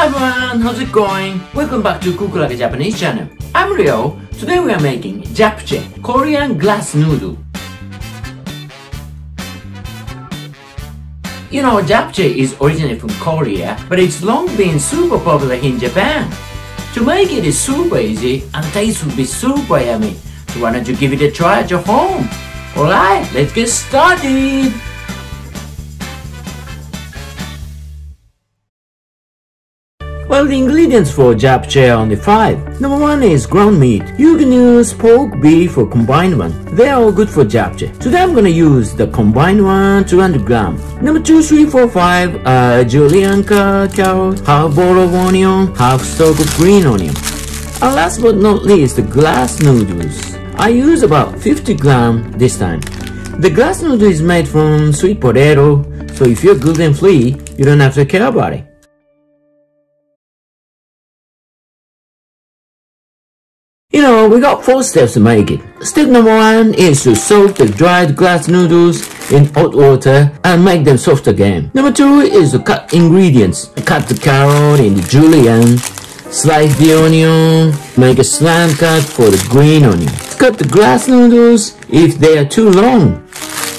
Hi everyone, how's it going? Welcome back to Cook Like a Japanese channel. I'm Rio. Today we are making Japche, Korean glass noodle. You know, Japche is originally from Korea, but it's long been super popular in Japan. To make it is super easy and taste will be super yummy. So why don't you give it a try at your home? Alright, let's get started! Well, the ingredients for Japchae are only 5. Number 1 is ground meat. You can use pork, beef or combined one. They are all good for Japchae. Today I'm gonna use the combined one, 200 gram. Number 2, 3, 4, 5, julienne carrot, half bowl of onion, half stalk of green onion. And last but not least, the glass noodles. I use about 50 gram this time. The glass noodle is made from sweet potato, so if you're gluten free, you don't have to care about it. You know, we got 4 steps to make it. Step number 1 is to soak the dried glass noodles in hot water and make them soft again. Number 2 is to cut ingredients. Cut the carrot into julienne, slice the onion, make a slant cut for the green onion. Cut the glass noodles if they are too long.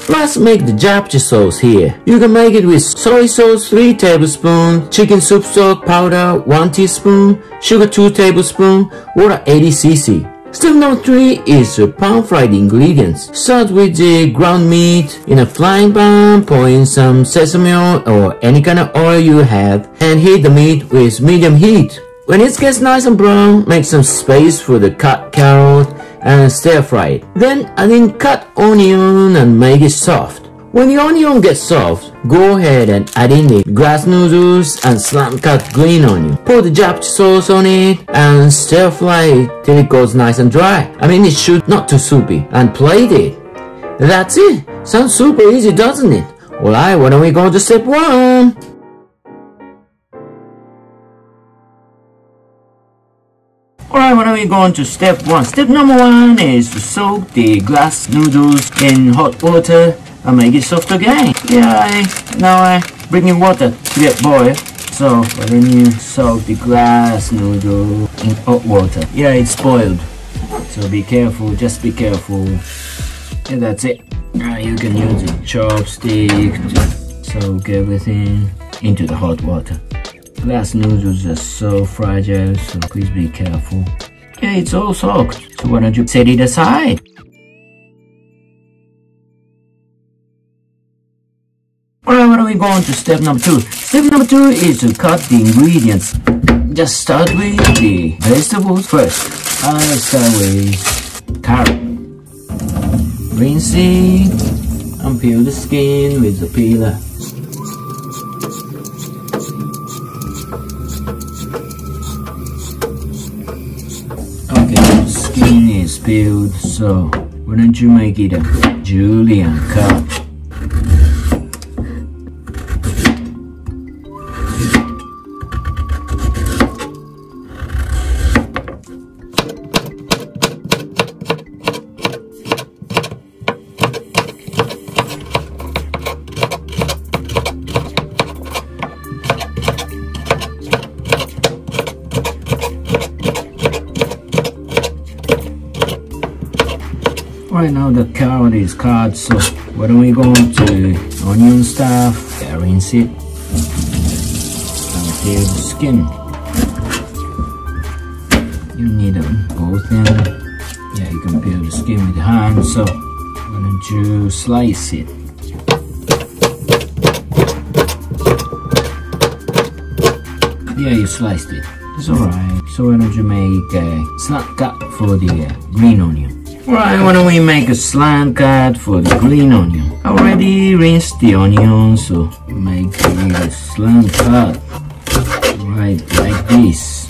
Let's make the Japche sauce here. You can make it with soy sauce 3 tablespoons, chicken soup stock powder 1 teaspoon, sugar 2 tablespoons, water 80 cc. Step number 3 is to pan fry the ingredients. Start with the ground meat in a frying pan, pour in some sesame oil or any kind of oil you have and heat the meat with medium heat. When it gets nice and brown, make some space for the cut carrot and stir fry it. Then add in cut onion and make it soft. When the onion gets soft, go ahead and add in the glass noodles and slant cut green onion. Pour the Japche sauce on it and stir fry it till it goes nice and dry. I mean, it should not too soupy, and plate it. That's it. Sounds super easy, doesn't it? Alright, why don't we go to step 1? Alright, why don't we go on to step 1? Step number 1 is to soak the glass noodles in hot water and make it soft again. Now I bring in water to get boiled. So why don't you soak the glass noodle in hot water? Yeah, it's boiled. So be careful, just be careful. Yeah, that's it. Now you can use a chopstick to soak everything into the hot water. Glass noodles are so fragile, so please be careful. Yeah, it's all soaked, so why don't you set it aside? Alright, why don't we go on to step number 2? Step number 2 is to cut the ingredients. Just start with the vegetables first. I'll start with carrot. Rinse it and peel the skin with the peeler. Okay, the skin is peeled, so why don't you make it a julienne cut? Right now the carrot is cut, so why don't we go on to onion stuff, rinse it and peel the skin. You need both ends. Yeah, you can peel the skin with the hand, so why don't you slice it. Yeah, you sliced it. It's alright. So why don't you make a slant cut for the green onion. Right, why don't we make a slant cut for the green onion. I already rinsed the onion, so make a slant cut. Right, like this.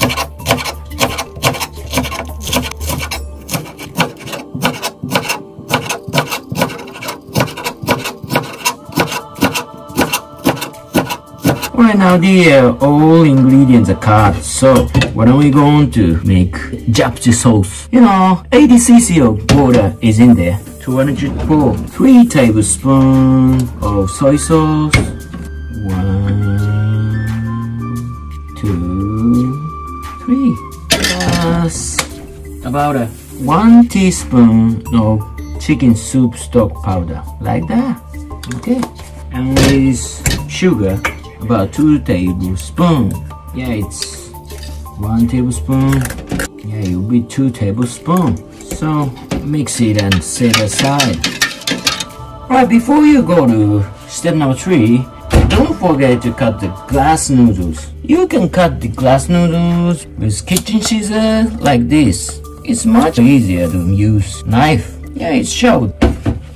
Right now the all ingredients are cut, so why don't we go on to make Japche sauce. You know, 80 cc of water is in there. 200 pour 3 tablespoons of soy sauce. 1, 2, about 1 teaspoon of chicken soup stock powder, like that. Okay, and with sugar, about 2 tablespoons. Yeah, it's 1 tablespoon. Yeah, it will be 2 tablespoons. So mix it and set aside. Right, before you go to step number 3, don't forget to cut the glass noodles. You can cut the glass noodles with kitchen scissors like this. It's much easier to use knife. Yeah, it's showed.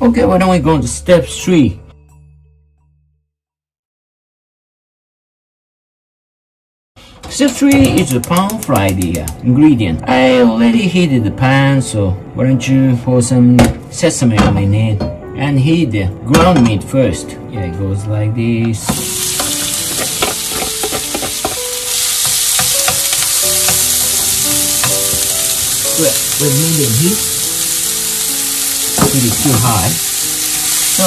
Okay, why don't we go to step 3? Step 3 is to pan fry the ingredient. I already heated the pan, so why don't you pour some sesame oil in it and heat the ground meat first. Yeah, it goes like this. With medium heat. Heat is too high. So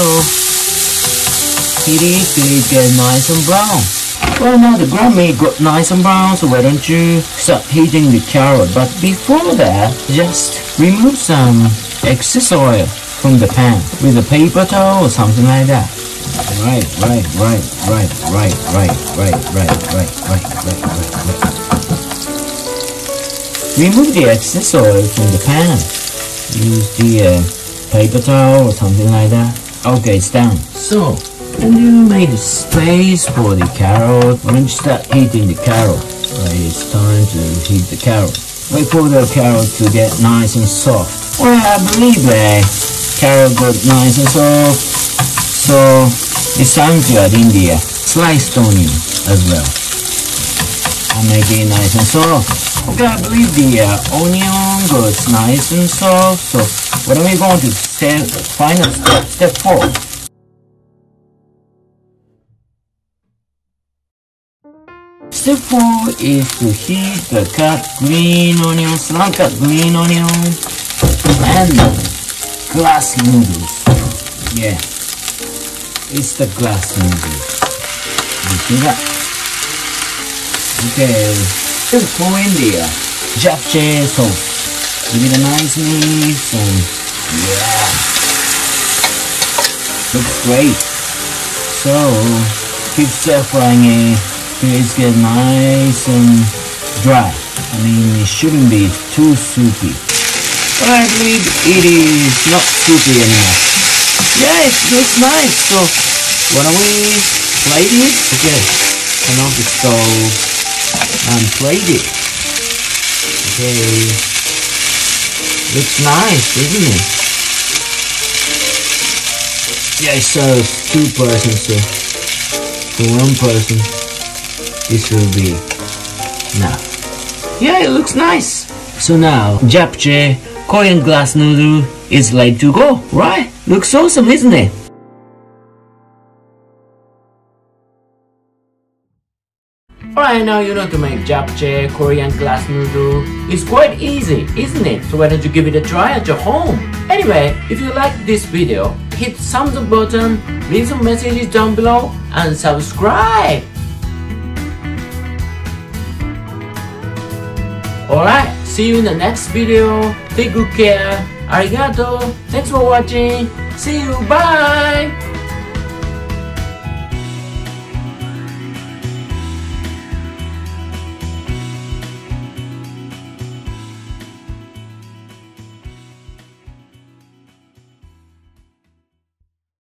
heat it till it gets nice and brown. Well, now the ground meat got nice and brown, so why don't you start heating the carrot. But before that, just remove some excess oil from the pan with a paper towel or something like that. Right. Remove the excess oil from the pan. Use the paper towel or something like that. Okay, it's done. So, when you made a space for the carrot, why don't you start heating the carrot? Right, it's time to heat the carrot. Wait for the carrot to get nice and soft. Well, I believe the carrot got nice and soft, so it's time to add in the sliced onion as well. I'll make it nice and soft. Okay, I believe the onion got nice and soft, so what are we going to final step 4? Step 4 is to heat the cut green onion, slant cut green onion, and glass noodles. Yeah, it's the glass noodles. You see that? Okay, just pour in the Japchae sauce. Give it a nice mix and yeah, looks great. So keep stir frying it. It's get nice and dry. I mean, it shouldn't be too soupy. But I believe it is not soupy anymore. Yeah, it looks nice. So why don't we plate it? Okay, turn off the stove and plate it. Okay, looks nice, isn't it? Yeah, it serves 2 persons, so for 1 person. This will be enough. Yeah, it looks nice. So now, Japche Korean glass noodle is ready to go, right? Looks awesome, isn't it? Alright, now you know to make Japche Korean glass noodle. It's quite easy, isn't it? So why don't you give it a try at your home? Anyway, if you like this video, hit the thumbs up button, leave some messages down below, and subscribe. Alright, see you in the next video. Take good care. Arigato. Thanks for watching. See you. Bye.